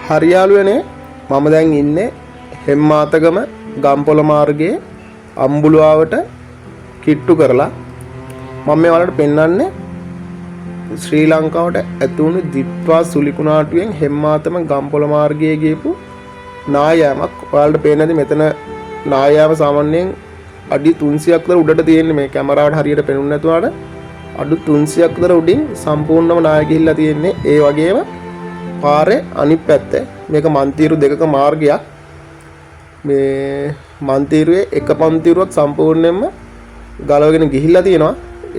හරියාළුවනේ මම දැන් ඉන්නේ හෙම්මාතගම ගම්පොළ මාර්ගයේ අම්බුලාවට කිට්ටු කරලා මම මේ වලට පෙන්වන්නේ ශ්‍රී ලංකාවට ඇතුණු දිප්වා සුලිකුණාටුවෙන් හෙම්මාතම ගම්පොළ මාර්ගයේ ගියපු නායෑමක්. ඔයාලට පේන්නේ නැති මෙතන නායෑම සාමාන්‍යයෙන් අඩි 300ක් විතර උඩට තියෙන්නේ. මේ කැමරාවට හරියට පෙනුනේ නැතුවාට අඩි 300ක් විතර උඩින් සම්පූර්ණම නාය ගිහිල්ලා තියෙන්නේ. ඒ වගේම පාරේ අනිත් පැත්තේ මේක මන්තිරු දෙකක මාර්ගයක්. මේ මන්තිරුවේ එක පන්තිරුවක් සම්පූර්ණයෙන්ම ගලවගෙන ගිහිල්ලා තියෙනවා.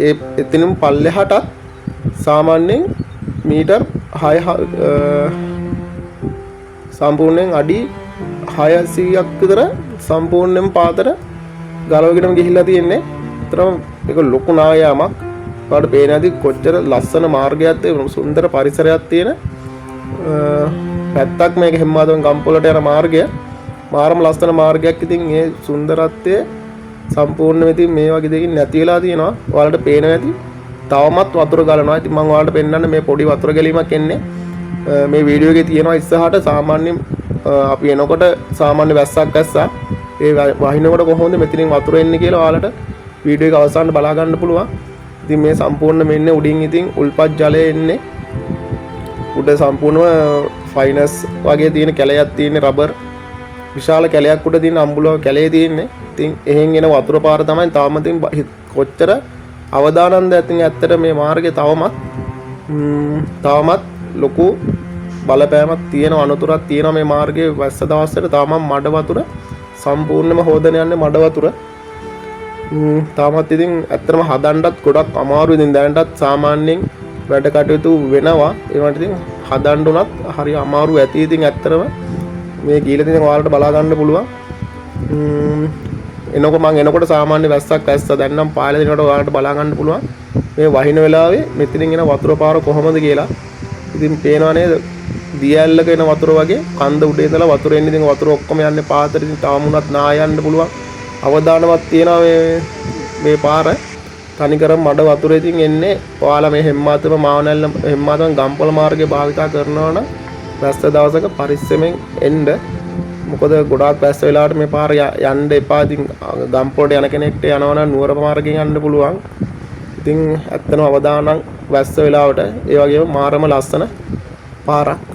ඒ එතනින් පල්ලෙහාට සාමාන්‍යයෙන් මීටර් 6 සම්පූර්ණයෙන් අඩි 600ක් විතර සම්පූර්ණයෙන් පාතට ගලවගෙනම ගිහිල්ලා තියෙන්නේ. ඒතරම් ඒක ලොකු නායාමක්. ඔයාලට පේන ඇති කොච්චර ලස්සන මාර්ගයක්ද, සුන්දර පරිසරයක් තියෙන පැත්තක් මේක හෙම්මාතම ගම්පොළට යන මාර්ගය. මාරම ලස්සන මාර්ගයක්. ඉතින් මේ සුන්දරත්වය සම්පූර්ණයෙන්ම ඉතින් මේ වගේ දෙකින් නැති වෙලා තියෙනවා. ඔයාලට පේනවා ඇති තවමත් වතුර ගලනවා. ඉතින් මම ඔයාලට පෙන්නන්න මේ පොඩි වතුර ගැලීමක් එන්නේ මේ වීඩියෝ එකේ තියෙනවා. ඉස්සරහට සාමාන්‍යයෙන් අපි එනකොට සාමාන්‍ය වැස්සක් ඇස්සා ඒ වහිනකොට කොහොමද මෙතනින් වතුර එන්නේ කියලා ඔයාලට වීඩියෝ එක අවසානට බලා ගන්න පුළුවන්. ඉතින් මේ සම්පූර්ණ මෙන්න උඩින් ඉතින් උල්පත් ජලය එන්නේ. උඩ සම්පූර්ණව ෆයිනස් වගේ තියෙන කැලයක් තියෙන රබර් විශාල කැලයක් උඩ තියෙන අම්බුලාව කැලේ තියෙන්නේ. ඉතින් එහෙන් එන වතුර පාර තමයි තාම ඉතින් කොච්චර අවදානම්ද ඉතින් ඇත්තට මේ මාර්ගයේ තවමත් ලොකු බලපෑමක් තියෙන අනතුරක් තියෙනවා මේ මාර්ගයේ. වැස්ස දවස්වල තාම මඩ වතුර සම්පූර්ණයෙන්ම හොදන යන්නේ මඩ වතුර. තාමත් ඉතින් ඇත්තටම හදන්නත් ගොඩක් අමාරු. ඉතින් දැනටත් සාමාන්‍යයෙන් වැඩ කටයුතු වෙනවා. ඒවට ඉතින් හදන්න උනත් හරි අමාරු ඇති. ඉතින් ඇත්තටම මේ ගිහලා ඉතින් ඔයාලට බලා ගන්න පුළුවන්. මම එනකොට සාමාන්‍ය වැස්සක් ඇස්සා. දැන් නම් පායලා දෙනකොට ඔයාලට බලා ගන්න පුළුවන් මේ වහින වෙලාවේ මෙතනින් එන වතුර පාර කොහොමද කියලා. ඉතින් පේනවා නේද? දියැලක එන වතුර වගේ කන්ද උඩේ ඉඳලා වතුර එන්නේ. ඉතින් වතුර ඔක්කොම යන්නේ පාතට. ඉතින් තාම උනත් නා යන්න පුළුවන්. අවදානමක් තියෙනවා මේ පාර. තනිකරම මඩ වතුර ඉතින් එන්නේ. ඔයාලා මේ හෙම්මාතම මාවනැල්ල හෙම්මාතම ගම්පොළ මාර්ගය භාවිතා කරනවා නම් වැස්ස දවසක පරිස්සමෙන් එන්න. මොකද ගොඩාක් වැස්ස වෙලාවට මේ පාර යන්න එපා. ඉතින් ගම්පොළට යන කෙනෙක්ට යනවා නම් නුවර මාර්ගයෙන් යන්න පුළුවන්. ඉතින් ඇත්තම අවදානම් වැස්ස වෙලාවට. ඒ වගේම මාරම ලස්සන පාරක්.